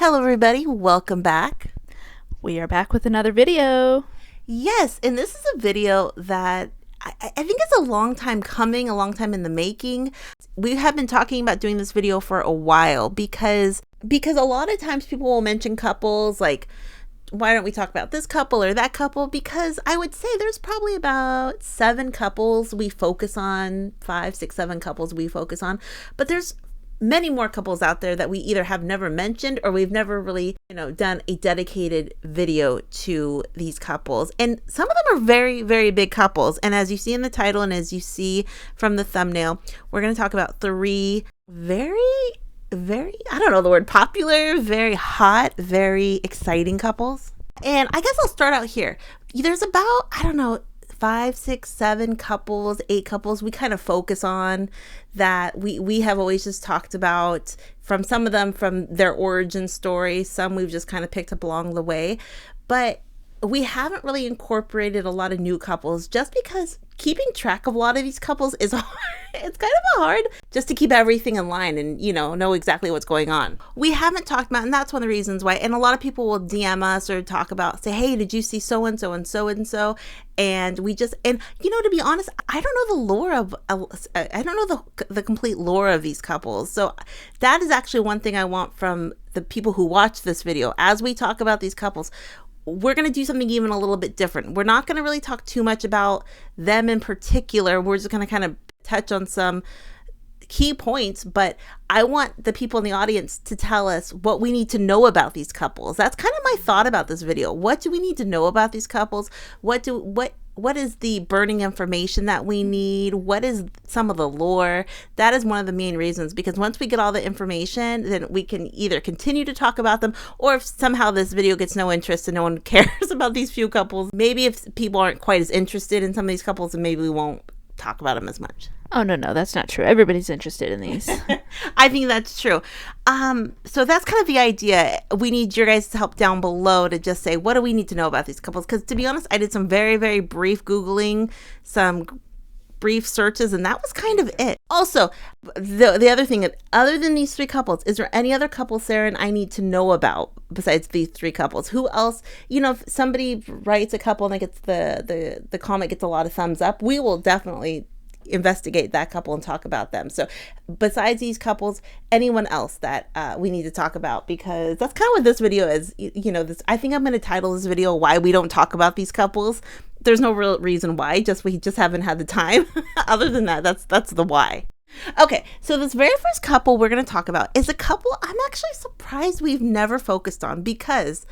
Hello everybody, welcome back. We are back with another video. Yes, and this is a video that I think it's a long time coming, a long time in the making. We have been talking about doing this video for a while because a lot of times people will mention couples like, why don't we talk about this couple or that couple? Because I would say there's probably about 7 couples we focus on, 5, 6, 7 couples we focus on, but there's many more couples out there that we either have never mentioned or we've never really, done a dedicated video to these couples. And some of them are very, very big couples. And as you see in the title and as you see from the thumbnail, we're going to talk about 3 very, I don't know the word, popular, very hot, very exciting couples. And I guess I'll start out here. There's about, 5, 6, 7 couples, 8 couples we kind of focus on that we have always just talked about, from some of them from their origin story, some we've just kind of picked up along the way, but we haven't really incorporated a lot of new couples just because keeping track of a lot of these couples is hard. It's kind of hard just to keep everything in line and, know exactly what's going on. We haven't talked about, and that's one of the reasons why, and a lot of people will DM us or talk about, say, hey, did you see so-and-so and so-and-so? And we just, and, to be honest, I don't know the lore of, I don't know the complete lore of these couples. So that is actually one thing I want from the people who watch this video. As we talk about these couples, we're going to do something even a little bit different. We're not going to really talk too much about them in particular. We're just going to kind of touch on some key points, but I want the people in the audience to tell us what we need to know about these couples. That's kind of my thought about this video. What do we need to know about these couples? What is the burning information that we need? What is some of the lore? That is one of the main reasons, because once we get all the information, then we can either continue to talk about them, or if somehow this video gets no interest and no one cares about these few couples, maybe if people aren't quite as interested in some of these couples, then maybe we won't talk about them as much. Oh, no, that's not true. Everybody's interested in these. I think that's true. So that's kind of the idea. We need your guys' help down below to just say, what do we need to know about these couples? Because to be honest, I did some very, very brief Googling, some brief searches, and that was kind of it. Also, the other thing, other than these 3 couples, is there any other couples, Sarah, and I need to know about besides these 3 couples? Who else, if somebody writes a couple and it gets the comment gets a lot of thumbs up, we will definitely investigate that couple and talk about them. So besides these couples, anyone else that we need to talk about, because that's kind of what this video is. This, I think I'm going to title this video why we don't talk about these couples. There's no real reason why, we just haven't had the time. Other than that, that's the why. Okay, so this very first couple we're going to talk about is a couple I'm actually surprised we've never focused on, because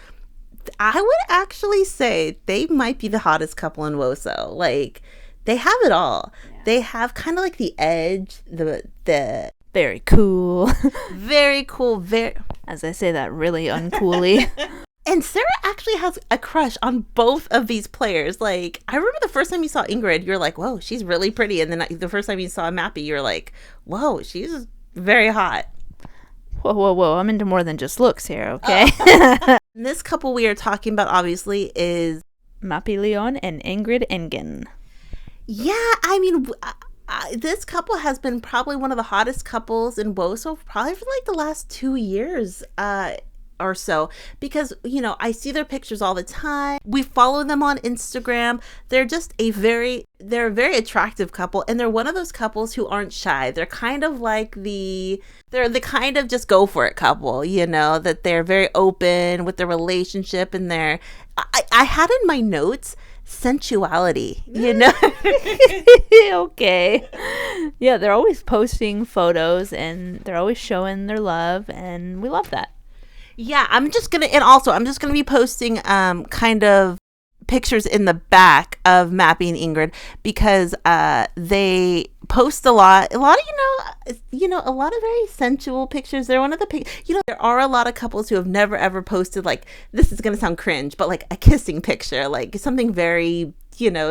I would actually say they might be the hottest couple in WOSO. Like, they have it all. Yeah. They have kind of like the edge, the very cool. Very cool. As I say that really uncoolly. And Sarah actually has a crush on both of these players. Like, I remember the first time you saw Ingrid, you're like, whoa, she's really pretty. And then the first time you saw Mapi, you're like, whoa, she's very hot. Whoa. I'm into more than just looks here, okay? This couple we are talking about, obviously, is Mapi, León, and Ingrid Engen. Yeah, this couple has been probably one of the hottest couples in WOSO probably for like the last 2 years or so, because I see their pictures all the time. We follow them on Instagram. They're just they're a very attractive couple, and they're one of those couples who aren't shy. They're kind of like they're the kind of just go for it couple, that they're very open with their relationship, and I had in my notes sensuality, Okay. Yeah, they're always posting photos and they're always showing their love, and we love that. Yeah, I'm just gonna be posting kind of pictures in the back of Mapi and Ingrid, because they post a lot of a lot of very sensual pictures. They're one of the there are a lot of couples who have never ever posted, like, this is gonna sound cringe, but like a kissing picture, like something very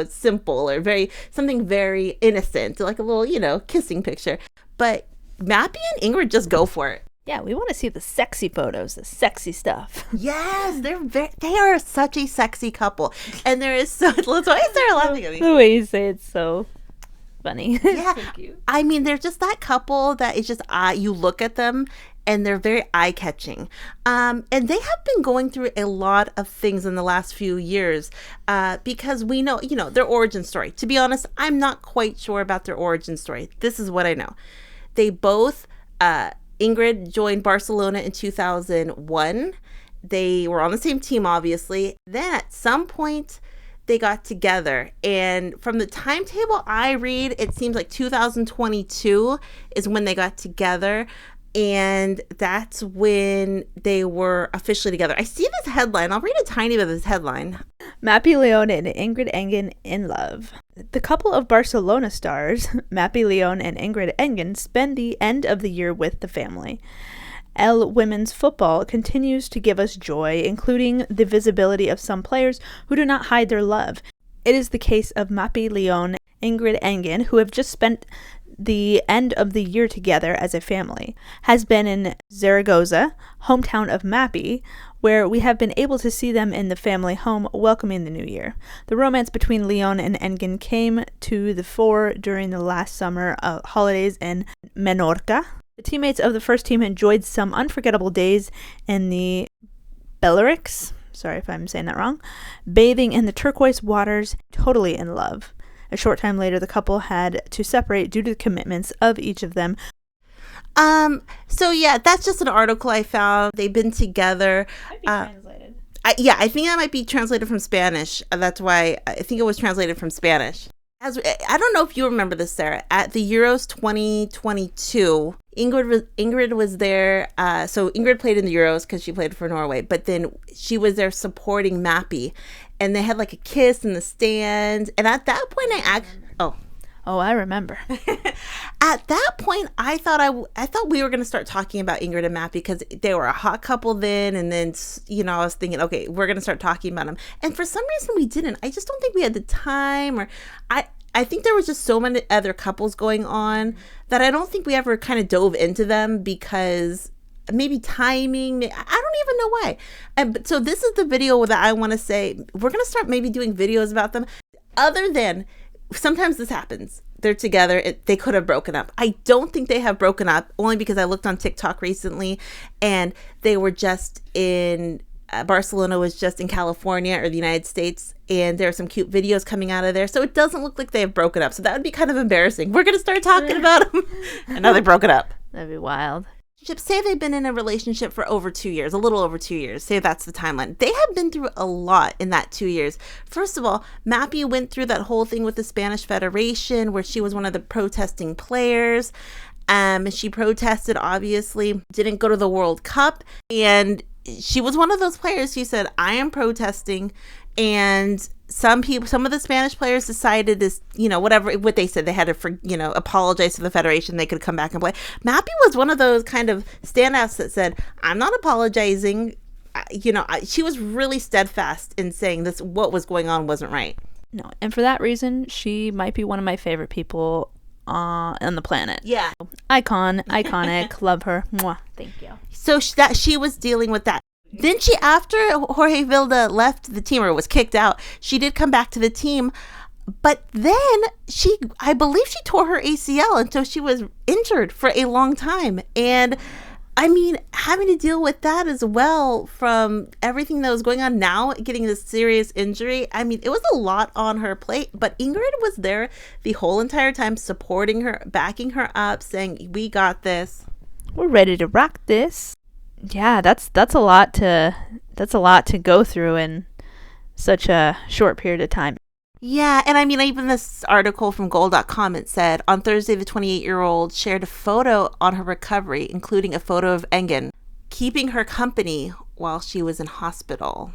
simple, or something very innocent, like a little kissing picture. But Mapi and Ingrid just go for it. Yeah, we want to see the sexy photos, the sexy stuff. Yes, they are such a sexy couple, and there is so. Why is Sarah laughing at me? The way you say it's so funny. Yeah, so cute. They're just that couple that is just you look at them and they're very eye-catching. And they have been going through a lot of things in the last few years because we know, their origin story. To be honest, I'm not quite sure about their origin story. This is what I know. They both, Ingrid joined Barcelona in 2001. They were on the same team, obviously. Then at some point, they got together. And from the timetable I read, it seems like 2022 is when they got together. And that's when they were officially together. I see this headline. I'll read a tiny bit of this headline. Mapi, León, and Ingrid Engen in love. The couple of Barcelona stars, Mapi, León, and Ingrid Engen, spend the end of the year with the family. L Women's Football continues to give us joy, including the visibility of some players who do not hide their love. It is the case of Mapi, León, Ingrid Engen, who have just spent the end of the year together as a family, has been in Zaragoza, hometown of Mapi, where we have been able to see them in the family home welcoming the new year. The romance between León and Engen came to the fore during the last summer holidays in Menorca. The teammates of the first team enjoyed some unforgettable days in the Balearics, sorry if I'm saying that wrong, bathing in the turquoise waters, totally in love. A short time later, the couple had to separate due to the commitments of each of them. So yeah, that's just an article I found. They've been together. Might be translated. I think that might be translated from Spanish. That's why I think it was translated from Spanish. I don't know if you remember this, Sarah. At the Euros 2022, Ingrid was there. So Ingrid played in the Euros because she played for Norway, but then she was there supporting Mapi, and they had like a kiss in the stands. And at that point, I remember. At that point, I thought we were going to start talking about Ingrid and Mapi because they were a hot couple then. And then, I was thinking, okay, we're going to start talking about them. And for some reason we didn't. I just don't think we had the time, or I think there was just so many other couples going on that I don't think we ever kind of dove into them because maybe timing. I don't even know why. So this is the video that I want to say, we're going to start maybe doing videos about them. Other than, sometimes this happens. They're together. They could have broken up. I don't think they have broken up, only because I looked on TikTok recently and they were just in, Barcelona was just in California or the United States, and there are some cute videos coming out of there. So it doesn't look like they have broken up. So that would be kind of embarrassing. We're going to start talking about them. And now they broken up. That'd be wild. Say they've been in a relationship for over 2 years, a little over 2 years. Say that's the timeline. They have been through a lot in that 2 years. First of all, Mapi went through that whole thing with the Spanish Federation where she was one of the protesting players. She protested, obviously, didn't go to the World Cup. And she was one of those players who said, I am protesting. And some of the Spanish players decided this, what they said, they had to, apologize to the Federation. They could come back and play. Mapi was one of those kind of standouts that said, I'm not apologizing. She was really steadfast in saying this, what was going on wasn't right. No, and for that reason, she might be one of my favorite people on the planet. Yeah. Iconic, love her. Mwah. Thank you. So she was dealing with that. Then after Jorge Vilda left the team or was kicked out, she did come back to the team. But then I believe she tore her ACL. And so she was injured for a long time. And I mean, having to deal with that as well from everything that was going on now, getting this serious injury. I mean, it was a lot on her plate. But Ingrid was there the whole entire time, supporting her, backing her up, saying, we got this. We're ready to rock this. Yeah, that's a lot to go through in such a short period of time. Yeah, and I mean, even this article from goal.com, it said, on Thursday, the 28-year-old shared a photo on her recovery, including a photo of Engen keeping her company while she was in hospital.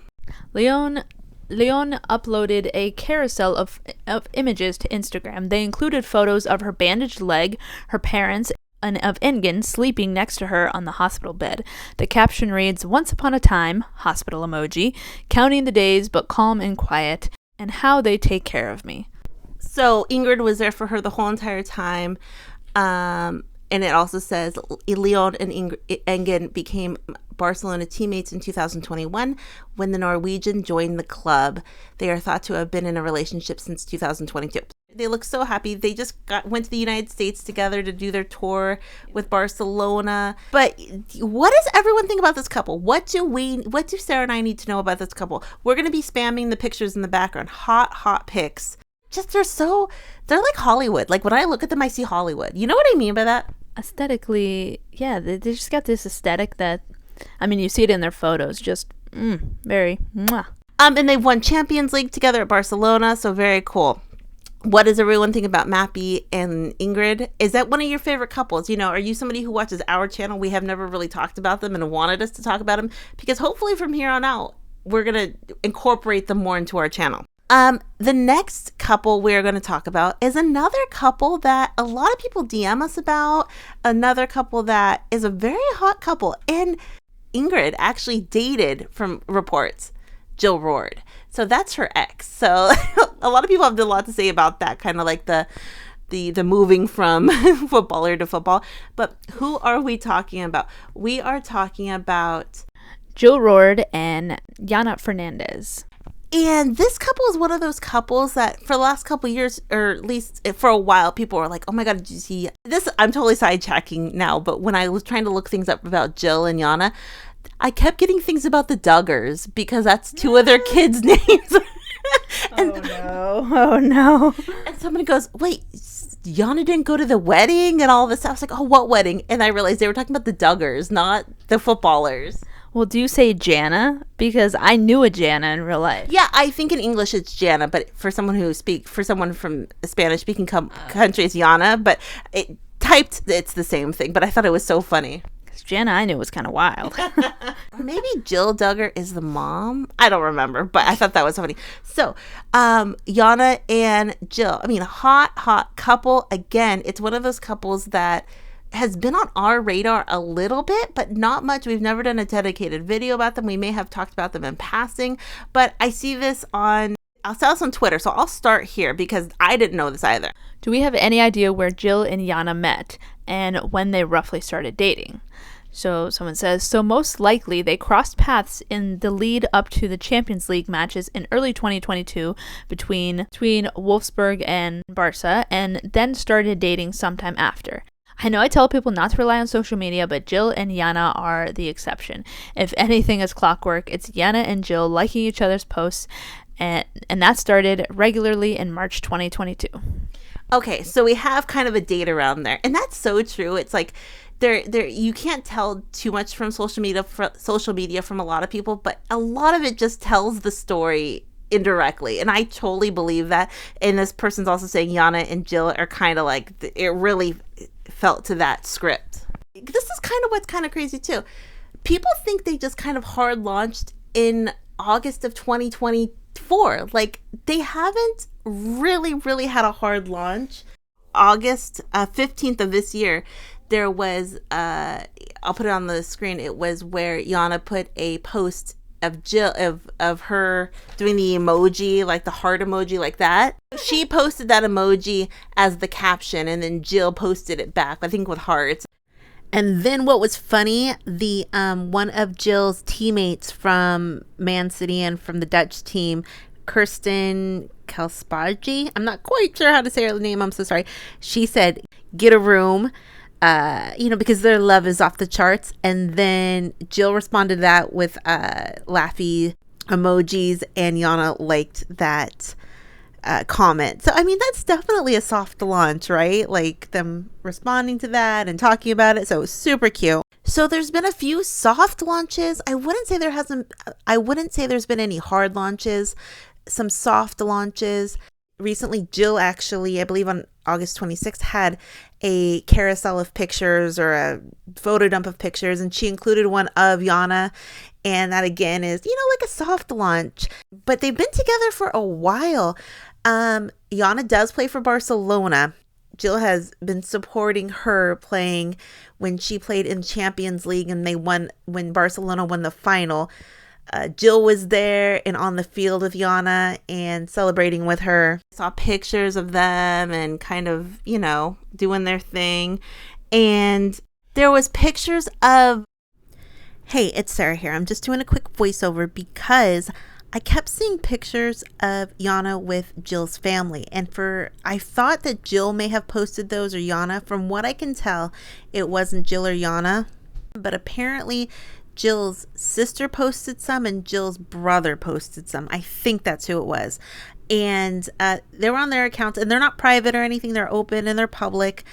León uploaded a carousel of images to Instagram. They included photos of her bandaged leg, her parents, and of Engen sleeping next to her on the hospital bed. The caption reads, once upon a time, hospital emoji, counting the days but calm and quiet, and how they take care of me. So Ingrid was there for her the whole entire time. And it also says León and Engen became Barcelona teammates in 2021 when the Norwegian joined the club. They are thought to have been in a relationship since 2022. They look so happy. They just went to the United States together to do their tour with Barcelona. But what does everyone think about this couple? What do Sarah and I need to know about this couple? We're going to be spamming the pictures in the background. Hot pics. Just they're like Hollywood. Like when I look at them, I see Hollywood. You know what I mean by that? Aesthetically, yeah, they just got this aesthetic that, I mean, you see it in their photos. Just very mwah. And they've won Champions League together at Barcelona, so very cool. What does everyone think about Mapi and Ingrid? Is that one of your favorite couples? You know, are you somebody who watches our channel? We have never really talked about them and wanted us to talk about them because hopefully from here on out, we're going to incorporate them more into our channel. The next couple we're going to talk about is another couple that a lot of people DM us about, another couple that is a very hot couple. And Ingrid actually dated, from reports, Jill Roord. So that's her ex. So a lot of people have a lot to say about that, kind of like the moving from footballer to football. But who are we talking about? We are talking about Jill Roord and Jana Fernandez. And this couple is one of those couples that for the last couple of years, or at least for a while, people were like, oh my God, did you see this? I'm totally sidetracking now. But when I was trying to look things up about Jill and Jana, I kept getting things about the DUGGARS because that's two of their kids' names. Oh no. And somebody goes, wait, Jana didn't go to the wedding and all this stuff. I was like, oh, what wedding? And I realized they were talking about the DUGGARS, not the footballers. Well, do you say Jana? Because I knew a Jana in real life. Yeah, I think in English it's Jana, but for someone from a Spanish-speaking country, it's Jana. But it's the same thing. But I thought it was so funny. Jana, I knew, was kind of wild. Maybe Jill Duggar is the mom. I don't remember, but I thought that was funny. So, Jana and Jill. I mean, a hot couple. Again, it's one of those couples that has been on our radar a little bit, but not much. We've never done a dedicated video about them. We may have talked about them in passing, but I see this on Twitter, so I'll start here because I didn't know this either. Do we have any idea where Jill and Jana met and when they roughly started dating? So someone says, so most likely they crossed paths in the lead up to the Champions League matches in early 2022 between Wolfsburg and Barca, and then started dating sometime after. I know I tell people not to rely on social media, but Jill and Jana are the exception. If anything is clockwork, it's Jana and Jill liking each other's posts, and that started regularly in March 2022. Okay, so we have kind of a date around there, and that's so true. It's like you can't tell too much from social media from a lot of people, but a lot of it just tells the story indirectly, and I totally believe that. And this person's also saying Jana and Jill are kind of like, it really felt to that script. This is kind of what's kind of crazy too. People think they just kind of hard launched in August of 2024. Like, they haven't really had a hard launch. August 15th of this year, there was I'll put it on the screen. It was where Jana put a post of Jill of her doing the emoji, like the heart emoji, like that. She posted that emoji as the caption, and then Jill posted it back, I think with hearts. And then what was funny, the one of Jill's teammates from Man City and from the Dutch team, Kirsten Kalspaji, I'm not quite sure how to say her name, I'm so sorry. She said, get a room. Because their love is off the charts. And then Jill responded to that with laughy emojis, and Jana liked that comment. So, I mean, that's definitely a soft launch, right? Like them responding to that and talking about it. So it was super cute. So there's been a few soft launches. I wouldn't say there's been any hard launches, some soft launches. Recently, Jill actually, I believe on August 26th, had a carousel of pictures, or a photo dump of pictures, and she included one of Jana, and that again is, like a soft launch. But they've been together for a while. Jana does play for Barcelona. Jill has been supporting her playing when she played in Champions League, and when Barcelona won the final. Jill was there and on the field with Jana and celebrating with her. I saw pictures of them and kind of, doing their thing. And there was pictures of, hey, it's Sarah here. I'm just doing a quick voiceover because I kept seeing pictures of Jana with Jill's family, and I thought that Jill may have posted those or Jana. From what I can tell, it wasn't Jill or Jana, but apparently Jill's sister posted some and Jill's brother posted some. I think that's who it was. And they were on their accounts, and they're not private or anything. They're open and they're public.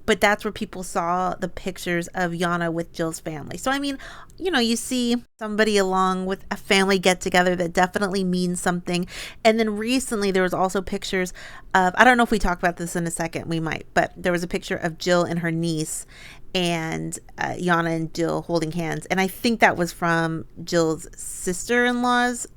But that's where people saw the pictures of Jana with Jill's family. So, I mean, you know, you see somebody along with a family get together that definitely means something. And then recently there was also pictures of, I don't know if we talk about this in a second, we might, but there was a picture of Jill and her niece and Jana and Jill holding hands. And I think that was from Jill's sister-in-law's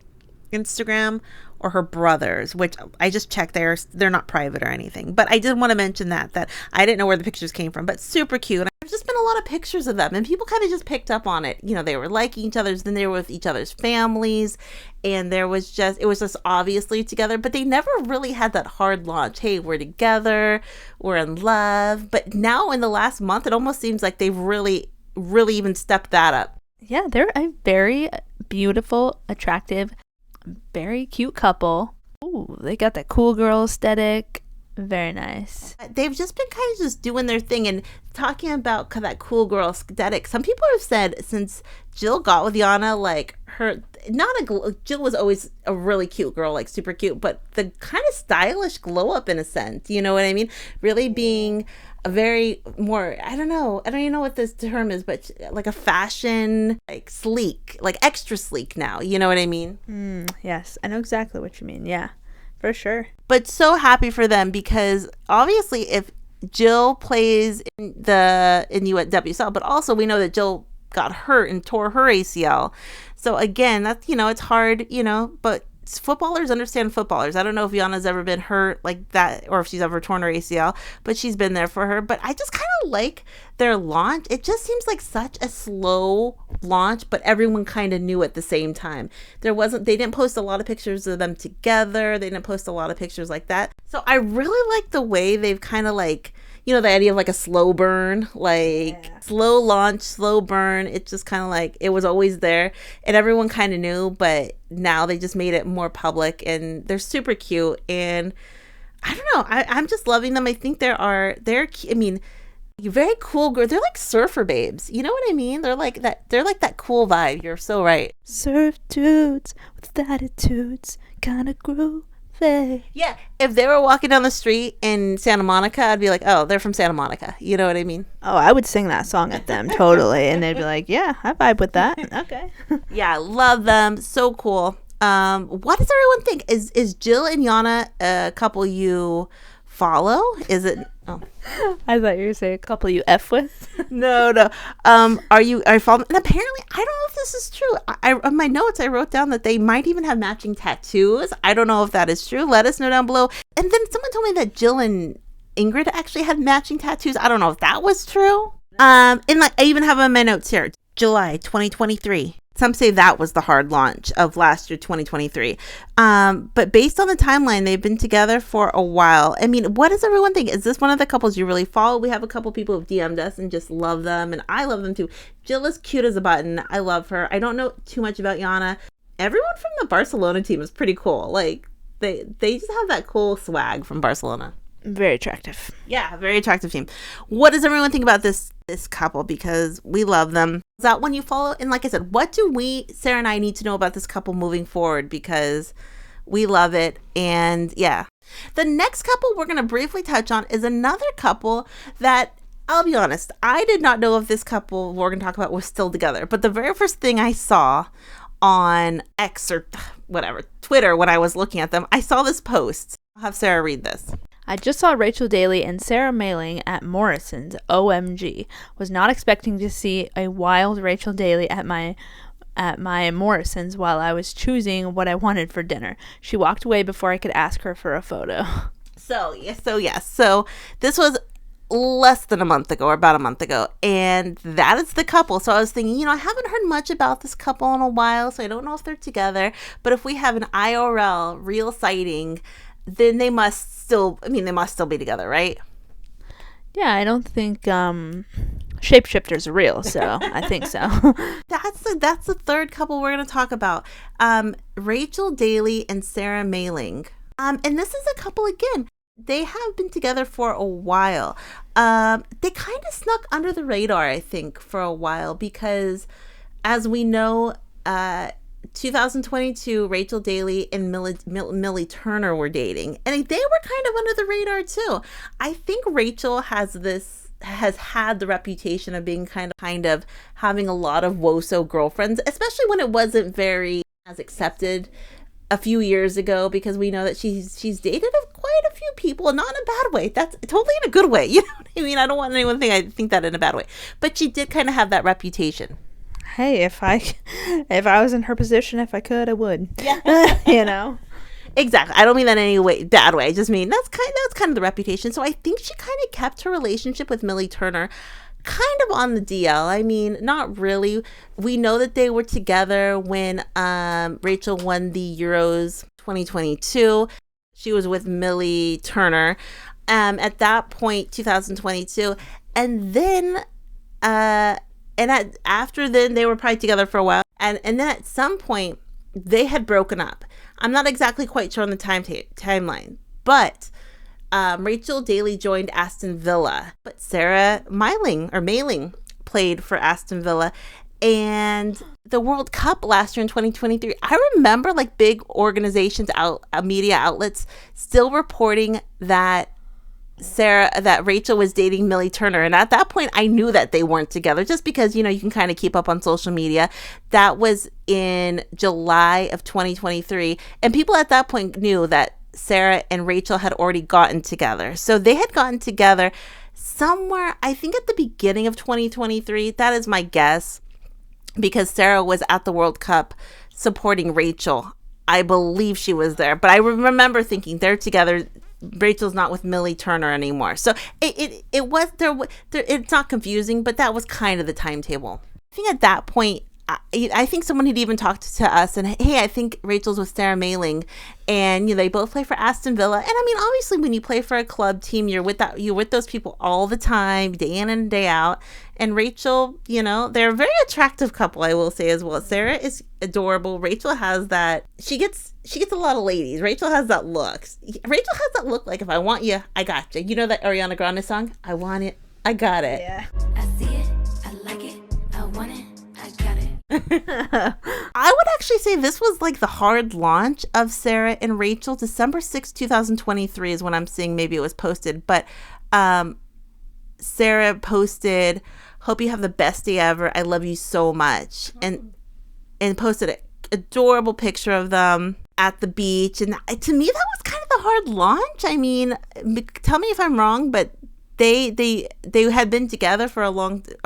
Instagram or her brother's, which I just checked. They're not private or anything, but I did want to mention that I didn't know where the pictures came from, but super cute. And there's just been a lot of pictures of them, and people kind of just picked up on it. You know, they were liking each other's, then they were with each other's families, and it was just obviously together, but they never really had that hard launch. Hey, we're together, we're in love. But now in the last month, it almost seems like they've really, really even stepped that up. Yeah, they're a very beautiful, attractive, very cute couple. Ooh, they got that cool girl aesthetic. Very nice. They've just been kind of just doing their thing and talking about that cool girl aesthetic. Some people have said since Jill got with Jana, like Jill was always a really cute girl, like super cute, but the kind of stylish glow up in a sense, you know what I mean? Really being a very more, I don't even know what this term is, but like a fashion, like sleek, like extra sleek now, you know what I mean? Yes, I know exactly what you mean. Yeah, for sure. But so happy for them, because obviously if Jill plays in USWSL, but also we know that Jill got hurt and tore her ACL. So again, that's, you know, it's hard, you know, but footballers understand footballers. I don't know if Jana's ever been hurt like that or if she's ever torn her ACL, but she's been there for her. But I just kind of like their launch. It just seems like such a slow launch, but everyone kind of knew at the same time. They didn't post a lot of pictures of them together. They didn't post a lot of pictures like that. So I really like the way they've kind of like, you know, the idea of like a slow burn, like slow launch, slow burn. It's just kind of like it was always there and everyone kind of knew, but now they just made it more public and they're super cute. And I don't know, I'm just loving them. I think I mean, very cool girl. They're like surfer babes. You know what I mean? They're like that cool vibe. You're so right. Surf dudes with attitudes, kind of groove. Yeah, if they were walking down the street in Santa Monica, I'd be like, oh, they're from Santa Monica. You know what I mean? Oh, I would sing that song at them totally, and they'd be like, yeah, I vibe with that. Okay. Yeah, love them. So cool. What does everyone think? Is Jill and Jana a couple you follow? Is it? Oh, I thought you were going to say a couple you F with. No. Are you following? And apparently, I don't know if this is true. On my notes, I wrote down that they might even have matching tattoos. I don't know if that is true. Let us know down below. And then someone told me that Jill and Ingrid actually had matching tattoos. I don't know if that was true. And like I even have on my notes here, July 2023. Some say that was the hard launch of last year, 2023. But based on the timeline, they've been together for a while. I mean, what does everyone think? Is this one of the couples you really follow? We have a couple people who've DM'd us and just love them. And I love them too. Jill is cute as a button. I love her. I don't know too much about Jana. Everyone from the Barcelona team is pretty cool. Like, they just have that cool swag from Barcelona. Very attractive. Yeah, very attractive team. What does everyone think about this couple? Because we love them. Is that one you follow? And like I said, what do Sarah and I need to know about this couple moving forward? Because we love it. And yeah. The next couple we're going to briefly touch on is another couple that, I'll be honest, I did not know if this couple we're going to talk about was still together. But the very first thing I saw on X or whatever, Twitter, when I was looking at them, I saw this post. I'll have Sarah read this. I just saw Rachel Daly and Sarah Mayling at Morrison's. OMG. Was not expecting to see a wild Rachel Daly at my Morrison's while I was choosing what I wanted for dinner. She walked away before I could ask her for a photo. So this was less than a month ago, or about a month ago, and that is the couple. So I was thinking, you know, I haven't heard much about this couple in a while, so I don't know if they're together, but if we have an IRL real sighting, then they must still be together, right? Yeah, I don't think shapeshifters are real, so I think so. That's the third couple we're going to talk about. Rachel, Daly, and Sarah Mayling. And this is a couple again. They have been together for a while. They kind of snuck under the radar, I think, for a while because, as we know, 2022, Rachel Daly and Millie Turner were dating, and they were kind of under the radar too. I think Rachel has had the reputation of being kind of having a lot of WOSO girlfriends, especially when it wasn't very as accepted a few years ago, because we know that she's dated quite a few people, not in a bad way. That's totally in a good way. You know what I mean? I don't want anyone to think I think that in a bad way, but she did kind of have that reputation. Hey, if I was in her position, if I could, I would. Yeah. You know? Exactly. I don't mean that in any way bad way. I just mean that's kind of the reputation. So I think she kind of kept her relationship with Millie Turner kind of on the DL. I mean, not really. We know that they were together when Rachel won the Euros 2022. She was with Millie Turner at that point, 2022. And then after then, they were probably together for a while. And then at some point, they had broken up. I'm not exactly quite sure on the timeline, but Rachel Daly joined Aston Villa, but Sarah Mayling played for Aston Villa. And the World Cup last year in 2023, I remember like big organizations, media outlets still reporting that Rachel was dating Millie Turner. And at that point, I knew that they weren't together just because, you can kind of keep up on social media. That was in July of 2023. And people at that point knew that Sarah and Rachel had already gotten together. So they had gotten together somewhere, I think at the beginning of 2023. That is my guess, because Sarah was at the World Cup supporting Rachel. I believe she was there. But I remember thinking they're together. Rachel's not with Millie Turner anymore. So it was there. It's not confusing, but that was kind of the timetable. I think at that point, I think someone had even talked to us and, hey, I think Rachel's with Sarah Mayling, and they both play for Aston Villa. And I mean, obviously, when you play for a club team, you're with those people all the time, day in and day out. And Rachel, they're a very attractive couple, I will say as well. Sarah is adorable. Rachel has that. She gets a lot of ladies. Rachel has that look. Rachel has that look like, if I want you, I got you. You know that Ariana Grande song? I want it, I got it. Yeah. I see it, I like it, I want it, I got it. I would actually say this was like the hard launch of Sarah and Rachel. December 6, 2023 is when I'm seeing maybe it was posted. But Sarah posted, "Hope you have the best day ever. I love you so much." And posted an adorable picture of them at the beach. And to me, that was kind of the hard launch. I mean, tell me if I'm wrong, but they had been together for a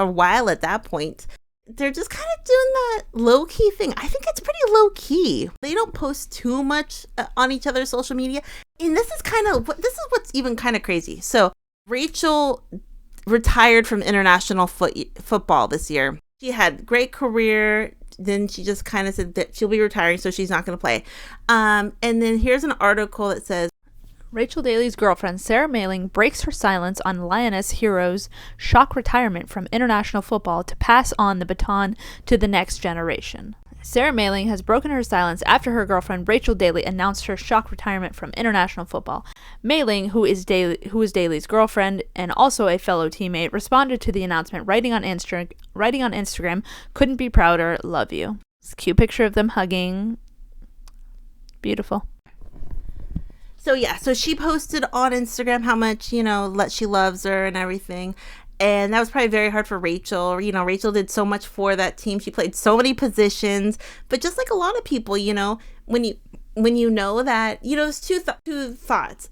while at that point. They're just kind of doing that low-key thing. I think it's pretty low-key. They don't post too much on each other's social media. And this is what's even kind of crazy. So Rachel retired from international football this year. She had a great career. Then she just kind of said that she'll be retiring, so she's not going to play. And then here's an article that says, Rachel Daly's girlfriend Sarah Mayling breaks her silence on Lioness Hero's shock retirement from international football to pass on the baton to the next generation. Sarah Mayling has broken her silence after her girlfriend Rachel Daly announced her shock retirement from international football. Mayling, who is Daly's girlfriend and also a fellow teammate, responded to the announcement, writing on Instagram, "Couldn't be prouder, love you." It's a cute picture of them hugging. Beautiful. So she posted on Instagram how much, she loves her and everything. And that was probably very hard for Rachel. Rachel did so much for that team. She played so many positions. But just like a lot of people, when you know that, there's two thoughts.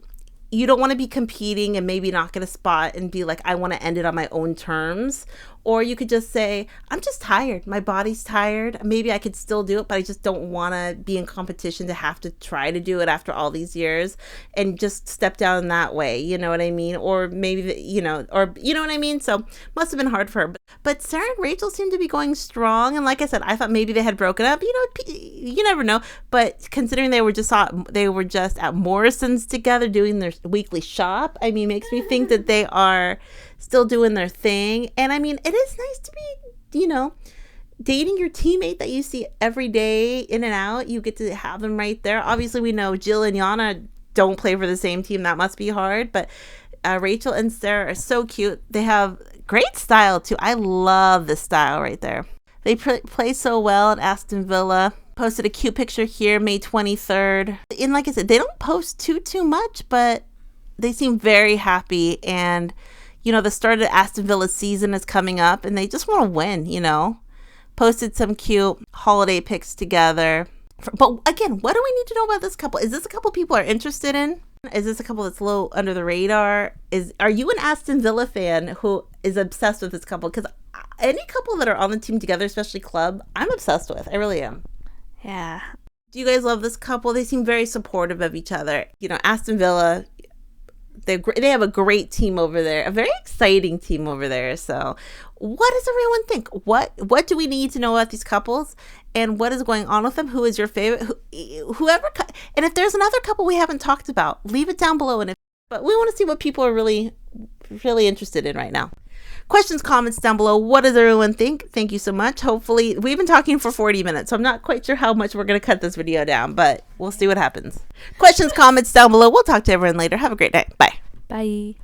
You don't want to be competing and maybe not get a spot and be like, I want to end it on my own terms. Or you could just say, I'm just tired. My body's tired. Maybe I could still do it, but I just don't want to be in competition to have to try to do it after all these years, and just step down that way. You know what I mean? Or maybe, you know what I mean? So must have been hard for her. But Sarah and Rachel seem to be going strong. And like I said, I thought maybe they had broken up. You know, you never know. But considering they were just at Morrison's together doing their weekly shop, I mean, makes me think that they are still doing their thing. And I mean, it is nice to be, you know, dating your teammate that you see every day in and out. You get to have them right there. Obviously, we know Jill and Jana don't play for the same team. That must be hard. But Rachel and Sarah are so cute. They have great style too. I love this style right there. They play so well at Aston Villa. Posted a cute picture here, May 23rd. And like I said, they don't post too much, but they seem very happy. And you know, the start of Aston Villa season is coming up and they just want to win, you know. Posted some cute holiday pics together. But again, what do we need to know about this couple? Is this a couple people are interested in? Is this a couple that's a little under the radar? Are you an Aston Villa fan who is obsessed with this couple? Because any couple that are on the team together, especially club, I'm obsessed with. I really am. Yeah. Do you guys love this couple? They seem very supportive of each other. You know, Aston Villa, they have a great team over there, a very exciting team over there. So what does everyone think? What do we need to know about these couples, and what is going on with them? Who is your favorite? Whoever, and if there's another couple we haven't talked about, leave it down below. But we want to see what people are really interested in right now. Questions, comments down below. What does everyone think? Thank you so much. Hopefully, we've been talking for 40 minutes, so I'm not quite sure how much we're going to cut this video down, but we'll see what happens. Questions, comments down below. We'll talk to everyone later. Have a great night. Bye. Bye.